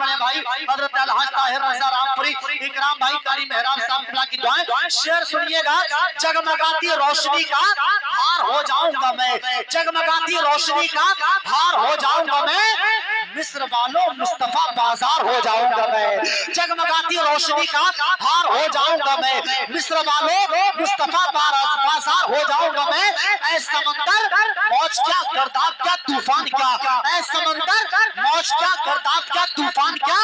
बड़े भाई हजरत अलहाज ताहिर रजा रामपुरी इकराम भाई कारी मेहराब साहब की दुआएं। शेर सुनिएगा, जगमगाती रोशनी का हार हो जाऊंगा मैं, जगमगाती रोशनी का हार हो जाऊंगा मैं, मिस्र वालों मुस्तफा बाजार हो जाऊंगा मैं, जगमगाती रोशनी का हार हो जाऊंगा मैं, मिस्र वालों मुस्तफा बाजार हो जाऊंगा मैं। ऐ समंदर मौज क्या गर्दाब क्या तूफान क्या, ऐ समंदर मौज क्या गर्दाब क्या तूफान क्या,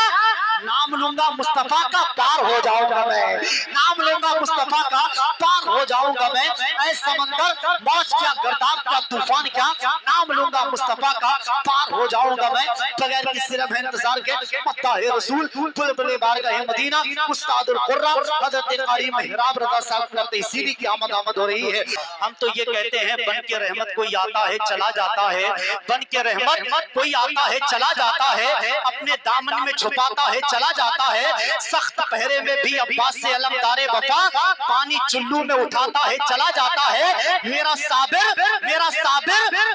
नाम लूंगा मुस्तफा का पार हो जाऊंगा मैं, नाम लूंगा मुस्तफा का पार हो जाऊंगा मैं। ऐ समंदर मौज क्या गर्दाब क्या तूफान क्या, नाम लूंगा मुस्तफा का पार हो जाऊंगा मैं। बगैर किसी रब इंतजार के मत्ता है रसूल बुलबुल बारगाह मदीना उस्तादुल कुर्रा हजरत कारी मेहराब रजा साहब करते इसीलिए की आमद हो रही है। हम तो ये कहते हैं बन के रहमत कोई आता है चला जाता है, बन के रहमत कोई आता है चला जाता है, अपने दामन में छुपाता है चला जाता है, सख्त पहरे में भी अब्बास से अलमदारे वफा पानी चुल्लू में उठाता है चला जाता है। मेरा साबिर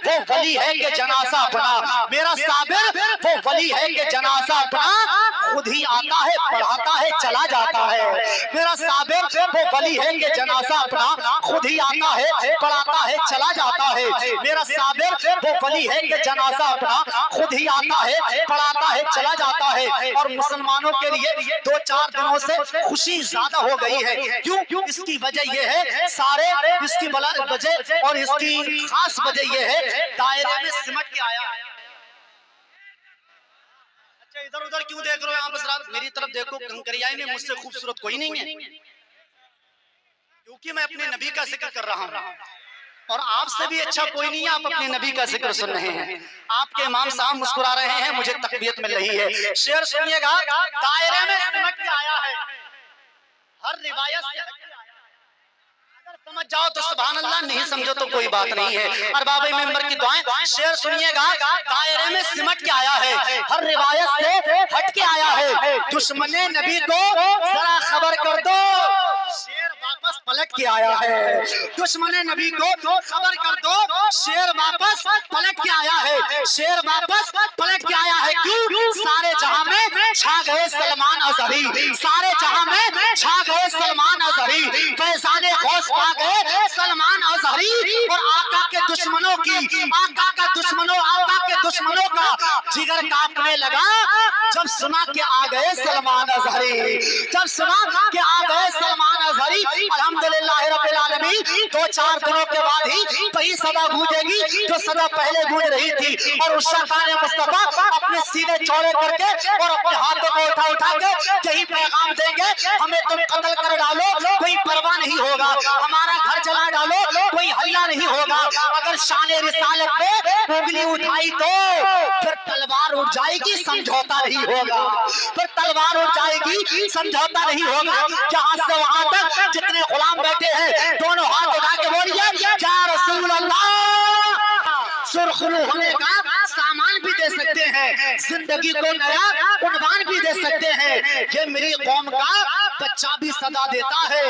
वो वली है कि जनाजा बना, मेरा साबिर वो वली है कि जनाजा अपना खुद ही आता है पढ़ाता है चला जाता है, मेरा साबिर वो वली है कि जनाजा अपना खुद ही आता है पढ़ाता है चला जाता है, मेरा साबिर वो वली है कि जनाजा अपना खुद ही आता है पढ़ाता है चला जाता है। और मुसलमानों के लिए 2-4 दिनों से खुशी ज्यादा हो गई है, क्यों? इसकी वजह यह है, सारे इसकी वजह और इसकी खास वजह यह है दायरे में सिमट के आया है। इधर उधर क्यों देख रहे हो आप हज़रात? मेरी तरफ देखो, कंकरियाई में मुझसे खूबसूरत कोई नहीं है, क्योंकि मैं अपने नबी का जिक्र कर रहा हूँ और आपसे भी अच्छा कोई नहीं है। आप अपने नबी का जिक्र सुन रहे हैं, आपके इमाम साहब मुस्कुरा रहे हैं, मुझे तकबीयत मिल रही है। शेर सुनिएगा, दायरे में सिमट के आया है, हर रिवायत से अगर समझ जाओ तो सुभान अल्लाह, नहीं समझो तो कोई बात नहीं है। और बाबा मेंबर की दुआएं। शेर सुनिएगा, दायरे में सिमट के आया है, हर रिवायत से हट के आया है, दुश्मने नबी को जरा खबर कर दो, शेर वापस पलट के आया है, दुश्मने नबी को खबर कर दो, शेर वापस पलट के आया है, शेर वापस पलट के आया है। क्यों? सारे जहां में छा गए सलमान अजहरी, सारे जहां में छा गए सलमान अजहरी, फैजाने गौस पा गए सलमान अजहरी, और आका के दुश्मनों की आका के दुश्मनों का जिगर कांपने लगा जब सुना के आ गए सलमान अजहरी, जब सुना के आ गए सलमान अजहरी। अल्हम्दुलिल्लाह रब्बिल आलमीन, 2-4 दिनों के बाद ही वही सदा गूंजेगी जो सदा पहले गूंज रही थी, और उस शान मुस्तफा अपने सीने चौड़े करके और अपने हाथों को उठा के यही पैगाम देंगे, हमें तुम कत्ल कर डालो कोई परवाह नहीं होगा, हमारा घर जला डालो कोई हल्ला नहीं होगा, अगर शान रिसालत पे उंगली उठाई तो फिर तलवार उठ जाएगी, समझौता नहीं होगा, फिर तलवार उठ जाएगी, समझौता नहीं होगा। जहां से वहां तक जितने गुलाम बैठे हैं, दोनों हाथ उठा के बोलिए या रसूल अल्लाह। सुरखरू होने का सामान भी दे सकते हैं, जिंदगी को नया उन्वान भी दे सकते हैं, ये मेरी कौम का बच्चा भी सदा देता है,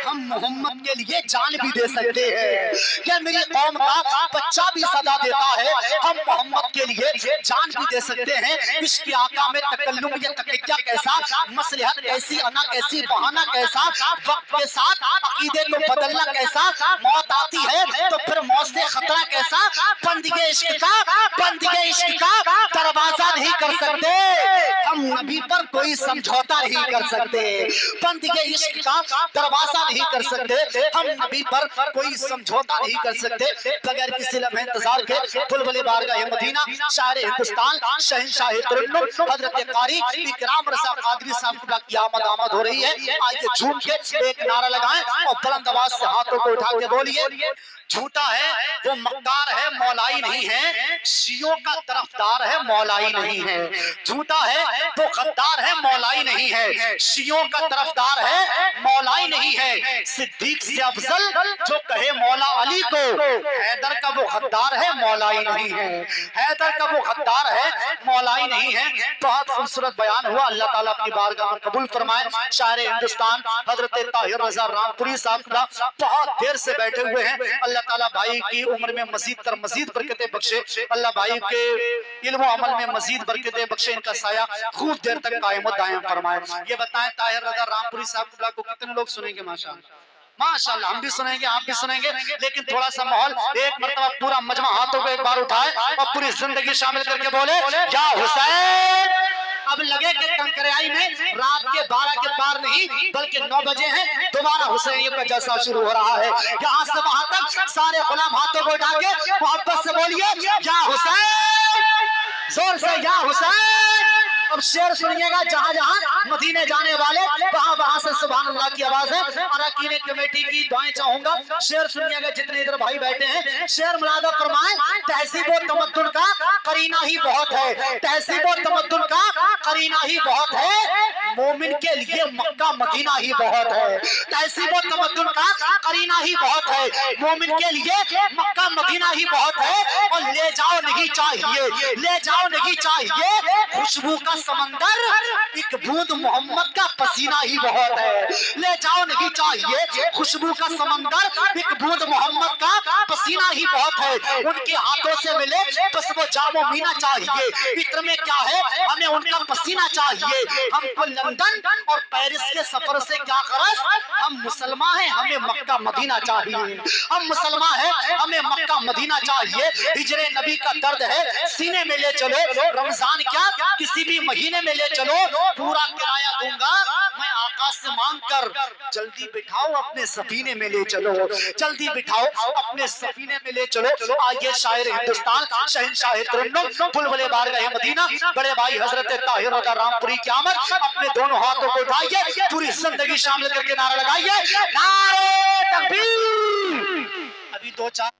हम मोहम्मद के लिए जान भी दे सकते हैं, ये मेरी कौम का बच्चा भी सदा देता है, हम मोहम्मद के लिए जान भी दे सकते हैं। इसके आका में तकल्लुम या तकैया कैसा, मसलहत कैसी, अना कैसी, बहाना कैसा, वक्त के साथ अकीदे को बदलना कैसा, मौत आती है तो फिर मौत से खतरा कैसा, बंदगी इश्क का दरवाजा नहीं कर सकते, हम नबी पर कोई समझौता नहीं कर सकते, बंदगी इश्क का दरवाजा नहीं कर सकते, हम नबी पर कोई समझौता नहीं कर सकते। बगैर किसी लम्हे इंतजार के बुलबुल बारगाह मदीना शायर हिंदुस्तान शहंशाह तुरुन्नुम हजरत कारी इकराम रजा कादरी साहब की आमद हो रही है। आइए झूम के एक नारा लगाएं और बुलंद आवाज से हाथों को उठा के बोलिए, झूठा है वो मक्कार है मौलाई नहीं है, शियों का तरफदार है मौलाई नहीं है, झूठा है वो गद्दार है मौलाई नहीं है, शियों का तरफदार है मौलाई नहीं है, सिद्दीक से अफजल जो कहे मौला अली को, हैदर का वो गद्दार है मौलाई नहीं है, हैदर का वो गद्दार है मौलाई नहीं है। बहुत खूबसूरत बयान हुआ, अल्लाह ताला अपनी बारगाह में कबूल फरमाए। शायर हिंदुस्तान हजरत ताहिर रजा रामपुरी साहब का बहुत देर से बैठे हुए हैं, अल्लाह ताला भाई की उम्र में मजीद तर मजीद बरकतें बख्शे, अल्लाह भाई के इल्म अमल में मजीद बरकतें बख्शे, इनका साया खूब देर तक कायम दायम फरमाए। ये बताएं ताहिर रजा रामपुरी साहब को कितने लोग सुनेंगे? माशाअल्लाह माशाअल्लाह, हम भी सुनेंगे, आप भी सुनेंगे, लेकिन थोड़ा सा माहौल, एक मरतबा पूरा मजमा हाथों को एक बार उठाए और पूरी जिंदगी शामिल करके बोले या हुसैन। अब लगे कि कंकरियाई में रात के 12 के पार नहीं बल्कि 9 बजे हैं, दोबारा हुसैनियत का जलसा शुरू हो रहा है। यहाँ से वहां तक सारे गुलाम हाथों को उठा के मोहब्बत से बोलिए या हुसैन, जोर से या हुसैन। अब शेर सुनिएगा, जहां जहां मदीने जाने वाले वहां वहां से सुभान अल्लाह की आवाज है। अरकान कमेटी की दुआएं चाहूंगा, शेर सुनिएगा जितने इधर भाई बैठे हैं। शेर मुरादा फरमाए, तहजीब और तमद्दुन का करीना ही बहुत है, तहजीब और तमद्दुन का करीना ही बहुत है, मोमिन के लिए मक्का मदीना ही बहुत है। तहजीब और तमद्दुन का करीना ही बहुत है, मोमिन के लिए मक्का मदीना ही बहुत है। और ले जाओ नहीं चाहिए, ले जाओ नहीं चाहिए खुशबू का समंदर, एक बूंद मोहम्मद का पसीना ही बहुत है। ले जाओ नहीं चाहिए खुशबू का समंदर, एक बूंद मोहम्मद का पसीना ही बहुत है। उनके हाथों से मिले बस वो जामो मीना चाहिए, इत्र में क्या है हमें उनका पसीना चाहिए। हमको लंदन और पेरिस के सफर से क्या गरज, हम मुसलमान हैं, हमें मक्का मदीना चाहिए। हम मुसलमान हैं, हमें मक्का मदीना चाहिए। हिजरे नबी का दर्द है सीने में ले चलो, रमजान क्या किसी भी महीने में ले चलो, पूरा किराया दूंगा मैं आकाश से मांग कर। जल्दी बिठाओ अपने सफीने में ले चलो, जल्दी बिठाओ अपने सफीने में ले चलो। आइए शायर हिंदुस्तान शहंशाह तरन्नुम बुलबुले बारगाह मदीना बड़े भाई हजरत ताहिर रज़ा रामपुरी की आमद, अपने दोनों हाथों को उठाइए, पूरी जिंदगी शामिल करके नारा लगाइए, नारे तकबीर। अभी 2-4